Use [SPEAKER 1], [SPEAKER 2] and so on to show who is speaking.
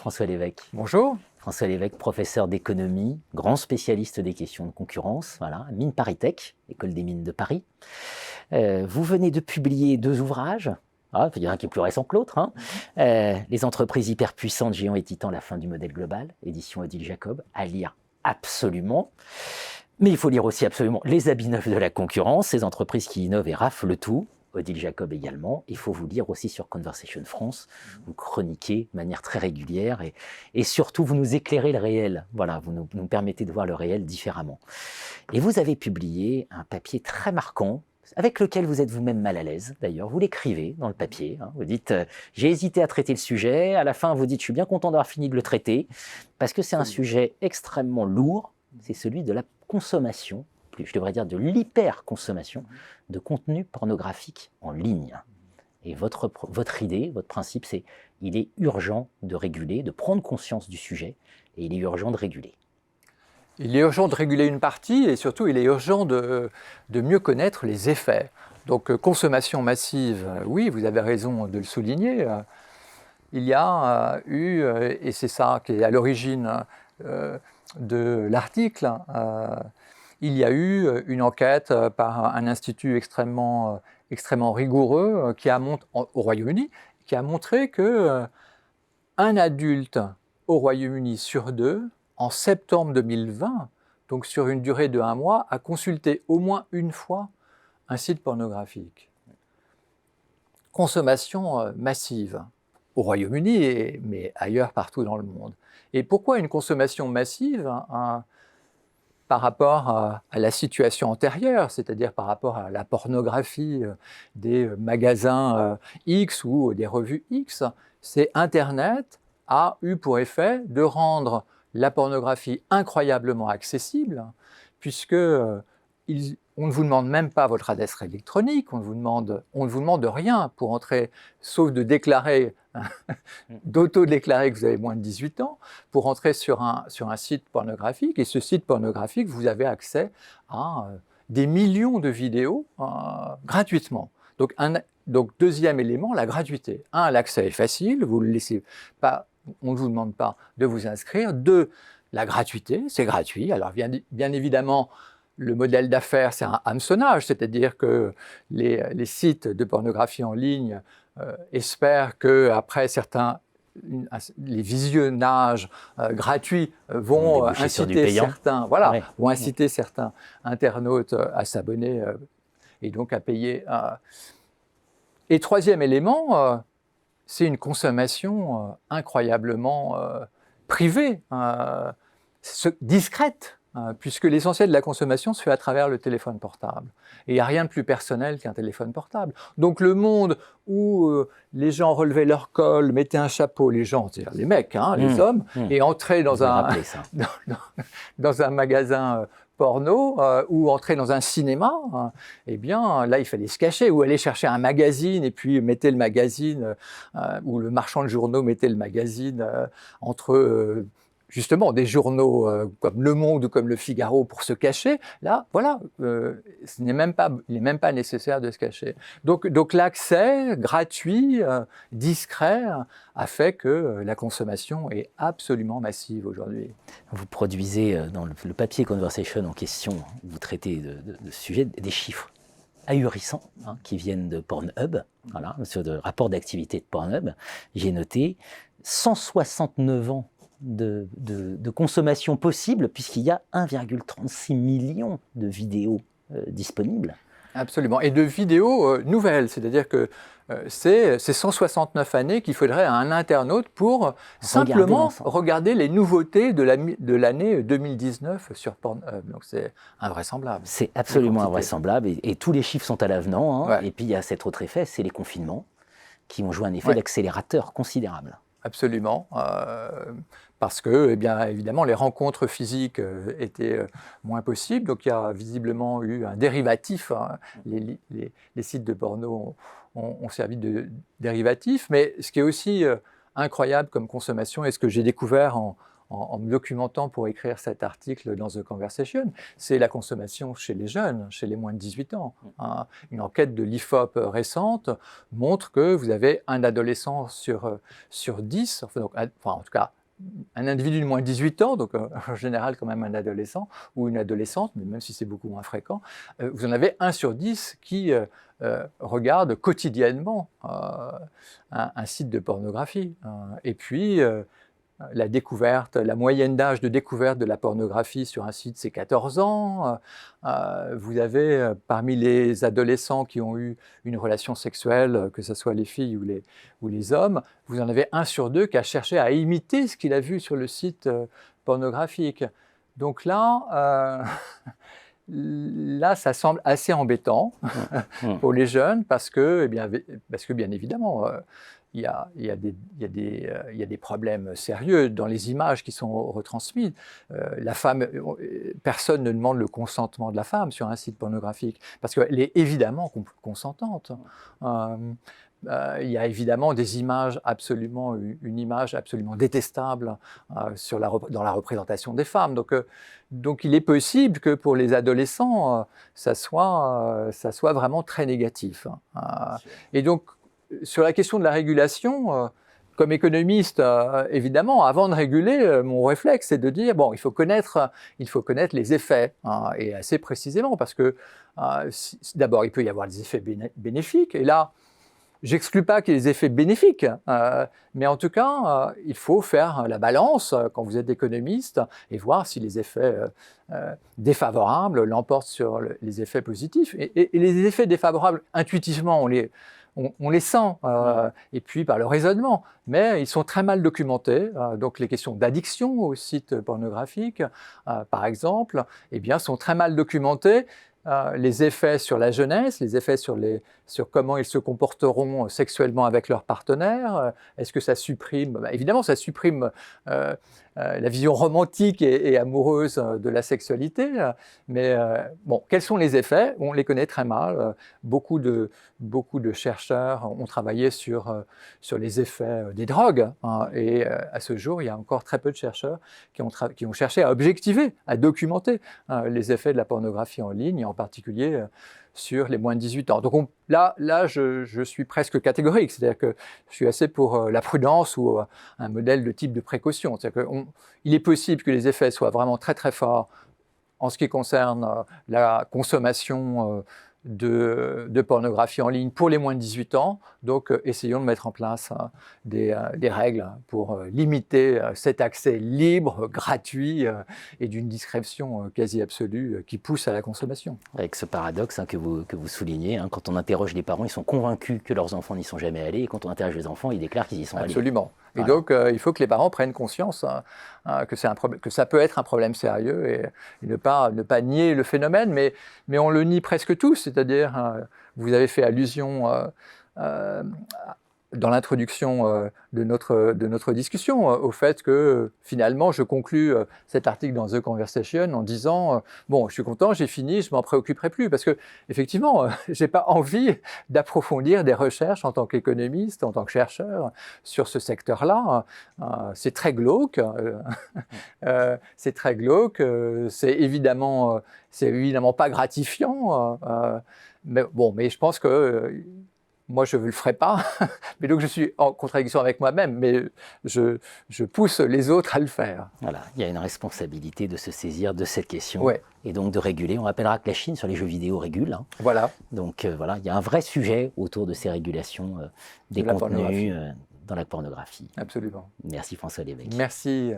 [SPEAKER 1] François Lévesque.
[SPEAKER 2] Bonjour.
[SPEAKER 1] François Lévesque, professeur d'économie, grand spécialiste des questions de concurrence, voilà, Mines ParisTech, École des mines de Paris. Vous venez de publier 2 ouvrages. Il y en a un qui est plus récent que l'autre. Les entreprises hyperpuissantes, géants et titans, la fin du modèle global, édition Odile Jacob, à lire absolument. Mais il faut lire aussi absolument Les habits neufs de la concurrence, ces entreprises qui innovent et raflent le tout. Odile Jacob également. Il faut vous lire aussi sur Conversation France. Vous chroniquez de manière très régulière et surtout vous nous éclairez le réel. Voilà, vous nous permettez de voir le réel différemment. Et vous avez publié un papier très marquant avec lequel vous êtes vous-même mal à l'aise d'ailleurs. Vous l'écrivez dans le papier. Vous dites j'ai hésité à traiter le sujet. À la fin, vous dites je suis bien content d'avoir fini de le traiter parce que c'est un sujet extrêmement lourd. C'est celui de la consommation, je devrais dire de l'hyperconsommation de contenu pornographique en ligne. Et votre idée, votre principe, c'est il est urgent de réguler, de prendre conscience du sujet, et il est urgent de réguler.
[SPEAKER 2] Il est urgent de réguler une partie et surtout il est urgent de mieux connaître les effets. Donc consommation massive, oui, vous avez raison de le souligner. Il y a eu, et c'est ça qui est à l'origine de l'article, il y a eu une enquête par un institut extrêmement rigoureux au Royaume-Uni qui a montré que un adulte au Royaume-Uni sur 2, en septembre 2020, donc sur une durée de 1 mois, a consulté au moins une fois un site pornographique. Consommation massive au Royaume-Uni, mais ailleurs partout dans le monde. Et pourquoi une consommation massive par rapport à la situation antérieure, c'est-à-dire par rapport à la pornographie des magasins X ou des revues X? C'est Internet a eu pour effet de rendre la pornographie incroyablement accessible, puisque on ne vous demande même pas votre adresse électronique, on ne vous demande rien pour entrer, sauf de déclarer, d'auto-déclarer que vous avez moins de 18 ans, pour entrer sur un site pornographique. Et ce site pornographique, vous avez accès à des millions de vidéos gratuitement. Donc, deuxième élément, la gratuité. 1, l'accès est facile, vous le laissez pas, on ne vous demande pas de vous inscrire. 2, la gratuité, c'est gratuit. Alors bien évidemment, le modèle d'affaires, c'est un hameçonnage, c'est-à-dire que les sites de pornographie en ligne espèrent qu'après les visionnages gratuits vont inciter certains internautes à s'abonner et donc à payer. Et troisième élément, c'est une consommation incroyablement privée, discrète, puisque l'essentiel de la consommation se fait à travers le téléphone portable. Et il n'y a rien de plus personnel qu'un téléphone portable. Donc le monde où les gens relevaient leur col, mettaient un chapeau, les gens, c'est-à-dire les mecs, les hommes, et entraient dans un magasin porno ou entrer dans un cinéma, eh bien là il fallait se cacher ou aller chercher un magazine et puis mettait le magazine ou le marchand de journaux mettait le magazine entre justement des journaux comme Le Monde ou comme Le Figaro pour se cacher. Là, voilà, il n'est même pas nécessaire de se cacher. Donc l'accès gratuit, discret, a fait que la consommation est absolument massive aujourd'hui.
[SPEAKER 1] Vous produisez dans le papier Conversation en question, vous traitez de ce sujet, des chiffres ahurissants qui viennent de Pornhub, voilà, sur le rapport d'activité de Pornhub. J'ai noté 169 ans de consommation possible, puisqu'il y a 1,36 million de vidéos disponibles.
[SPEAKER 2] Absolument. Et de vidéos nouvelles, c'est-à-dire que c'est 169 années qu'il faudrait à un internaute pour simplement regarder les nouveautés de l'année 2019 sur Pornhub. Donc c'est invraisemblable.
[SPEAKER 1] C'est absolument invraisemblable et tous les chiffres sont à l'avenant. Ouais. Et puis il y a cet autre effet, c'est les confinements qui ont joué un effet d'accélérateur considérable.
[SPEAKER 2] Absolument, parce que, eh bien, évidemment, les rencontres physiques étaient moins possibles, donc il y a visiblement eu un dérivatif. Les sites de porno ont servi de dérivatif, mais ce qui est aussi incroyable comme consommation, et ce que j'ai découvert en me documentant pour écrire cet article dans The Conversation, c'est la consommation chez les jeunes, chez les moins de 18 ans. Une enquête de l'IFOP récente montre que vous avez un adolescent sur 10, en tout cas un individu de moins de 18 ans, donc en général quand même un adolescent ou une adolescente, mais même si c'est beaucoup moins fréquent, vous en avez 1 sur 10 qui regarde quotidiennement un site de pornographie. Et puis, la moyenne d'âge de découverte de la pornographie sur un site, c'est 14 ans. Vous avez, parmi les adolescents qui ont eu une relation sexuelle, que ce soit les filles ou les hommes, vous en avez 1 sur 2 qui a cherché à imiter ce qu'il a vu sur le site pornographique. Donc là, là, ça semble assez embêtant pour les jeunes parce que bien évidemment, il y a des problèmes sérieux dans les images qui sont retransmises. La femme, personne ne demande le consentement de la femme sur un site pornographique parce qu'elle est évidemment consentante. Il y a évidemment des images une image absolument détestable dans la représentation des femmes. Donc il est possible que pour les adolescents, ça soit vraiment très négatif. Et donc, sur la question de la régulation, comme économiste, évidemment, avant de réguler, mon réflexe, c'est de dire, bon, il faut connaître les effets, et assez précisément, parce que d'abord, il peut y avoir des effets bénéfiques, et là, j'exclus pas qu'il y ait des effets bénéfiques, mais en tout cas, il faut faire la balance quand vous êtes économiste et voir si les effets défavorables l'emportent sur les effets positifs. Et les effets défavorables, intuitivement, on les sent, et puis par le raisonnement, mais ils sont très mal documentés. Donc les questions d'addiction aux sites pornographiques, par exemple, eh bien, sont très mal documentées. Les effets sur la jeunesse, les effets sur comment ils se comporteront sexuellement avec leurs partenaires. Est-ce que ça supprime évidemment, ça supprime la vision romantique et amoureuse de la sexualité. Mais bon, quels sont les effets? On les connaît très mal. Beaucoup de chercheurs ont travaillé sur les effets des drogues. Et à ce jour, il y a encore très peu de chercheurs qui ont cherché à objectiver, à documenter les effets de la pornographie en ligne, et en particulier sur les moins de 18 ans. Donc là, je suis presque catégorique, c'est-à-dire que je suis assez pour la prudence ou un modèle de type de précaution. C'est-à-dire qu'il est possible que les effets soient vraiment très très forts en ce qui concerne la consommation de pornographie en ligne pour les moins de 18 ans. Donc, essayons de mettre en place des règles pour limiter cet accès libre, gratuit et d'une discrétion quasi absolue qui pousse à la consommation.
[SPEAKER 1] Avec ce paradoxe que vous soulignez, quand on interroge les parents, ils sont convaincus que leurs enfants n'y sont jamais allés, et quand on interroge les enfants, ils déclarent qu'ils y sont allés.
[SPEAKER 2] Absolument. Et
[SPEAKER 1] voilà.
[SPEAKER 2] donc, il faut que les parents prennent conscience que ça peut être un problème sérieux et ne pas nier le phénomène, mais on le nie presque tous, c'est-à-dire, vous avez fait allusion dans l'introduction de notre discussion au fait que finalement je conclus cet article dans The Conversation en disant bon, je suis content, j'ai fini, je m'en préoccuperai plus parce que effectivement j'ai pas envie d'approfondir des recherches en tant qu'économiste, en tant que chercheur sur ce secteur-là. C'est très glauque, c'est très glauque, c'est évidemment pas gratifiant, mais je pense que moi, je ne le ferai pas, mais donc je suis en contradiction avec moi-même, mais je pousse les autres à le faire.
[SPEAKER 1] Voilà, il y a une responsabilité de se saisir de cette question,
[SPEAKER 2] ouais.
[SPEAKER 1] Et donc de réguler. On rappellera que la Chine, sur les jeux vidéo, régule.
[SPEAKER 2] Voilà.
[SPEAKER 1] Donc voilà, il y a un vrai sujet autour de ces régulations des contenus dans la pornographie.
[SPEAKER 2] Absolument.
[SPEAKER 1] Merci François Lévesque.
[SPEAKER 2] Merci.